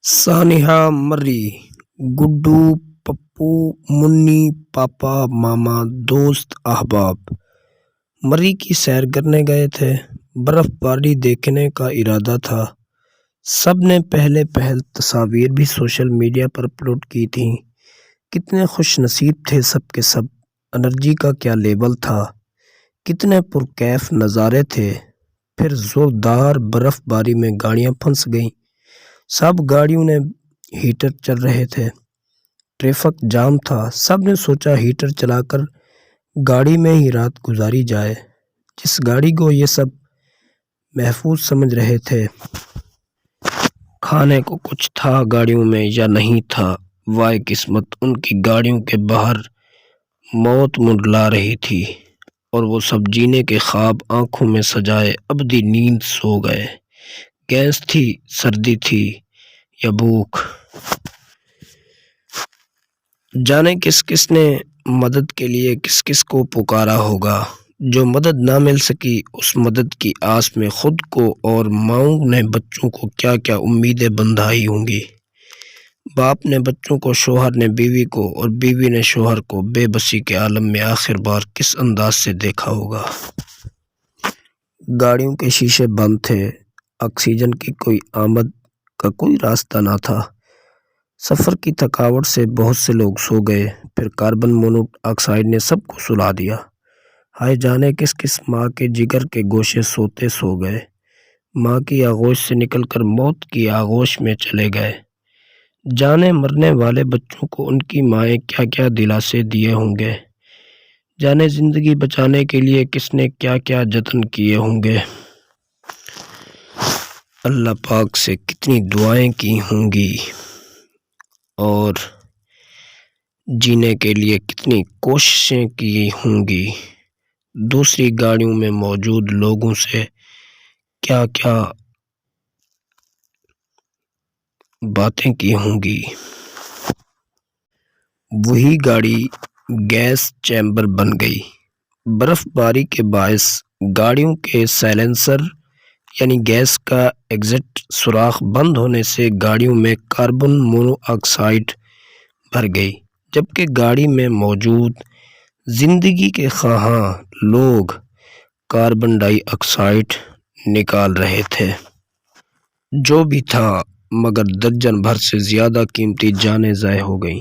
سانحہ مری، گڈو، پپو، منی، پاپا، ماما، دوست، احباب مری کی سیر کرنے گئے تھے۔ برف باری دیکھنے کا ارادہ تھا۔ سب نے پہل تصاویر بھی سوشل میڈیا پر اپلوڈ کی تھیں۔ کتنے خوش نصیب تھے سب کے سب۔ انرجی کا کیا لیول تھا، کتنے پرکیف نظارے تھے۔ پھر زوردار برف باری میں گاڑیاں پھنس گئیں۔ سب گاڑیوں نے ہیٹر چل رہے تھے، ٹریفک جام تھا۔ سب نے سوچا ہیٹر چلا کر گاڑی میں ہی رات گزاری جائے۔ جس گاڑی کو یہ سب محفوظ سمجھ رہے تھے، کھانے کو کچھ تھا گاڑیوں میں یا نہیں تھا، وائے قسمت، ان کی گاڑیوں کے باہر موت منڈلا رہی تھی اور وہ سب جینے کے خواب آنکھوں میں سجائے ابدی نیند سو گئے۔ گیس تھی، سردی تھی یا بھوک، جانے کس کس نے مدد کے لیے کس کس کو پکارا ہوگا۔ جو مدد نہ مل سکی، اس مدد کی آس میں خود کو اور ماؤں نے بچوں کو کیا کیا امیدیں بندھائی ہوں گی۔ باپ نے بچوں کو، شوہر نے بیوی کو اور بیوی نے شوہر کو بے بسی کے عالم میں آخر بار کس انداز سے دیکھا ہوگا۔ گاڑیوں کے شیشے بند تھے، آکسیجن کی کوئی آمد کا کوئی راستہ نہ تھا۔ سفر کی تھکاوٹ سے بہت سے لوگ سو گئے۔ پھر کاربن مونو آکسائیڈ نے سب کو سلا دیا۔ ہائے جانے کس کس ماں کے جگر کے گوشے سوتے سو گئے، ماں کی آغوش سے نکل کر موت کی آغوش میں چلے گئے۔ جانے مرنے والے بچوں کو ان کی مائیں کیا کیا دلاسے دیے ہوں گے، جانے زندگی بچانے کے لیے کس نے کیا کیا جتن کیے ہوں گے۔ اللہ پاک سے کتنی دعائیں کی ہوں گی اور جینے کے لیے کتنی کوششیں کی ہوں گی۔ دوسری گاڑیوں میں موجود لوگوں سے کیا کیا باتیں کی ہوں گی۔ وہی گاڑی گیس چیمبر بن گئی۔ برف باری کے باعث گاڑیوں کے سائلنسر یعنی گیس کا ایگزٹ سوراخ بند ہونے سے گاڑیوں میں کاربن مونو آکسائیڈ بھر گئی، جبکہ گاڑی میں موجود زندگی کے خواہاں لوگ کاربن ڈائی آکسائیڈ نکال رہے تھے۔ جو بھی تھا، مگر درجن بھر سے زیادہ قیمتی جانیں ضائع ہو گئیں۔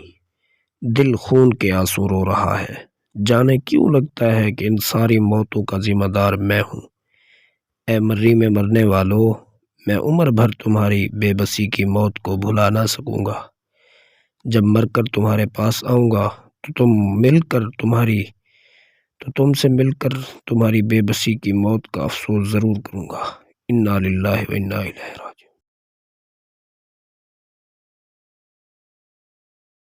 دل خون کے آنسو رو رہا ہے۔ جانے کیوں لگتا ہے کہ ان ساری موتوں کا ذمہ دار میں ہوں۔ اے مری میں مرنے والو، میں عمر بھر تمہاری بے بسی کی موت کو بھلا نہ سکوں گا۔ جب مر کر تمہارے پاس آؤں گا تو تم سے مل کر تمہاری بے بسی کی موت کا افسوس ضرور کروں گا۔ انا للہ و انا الیہ راجعون۔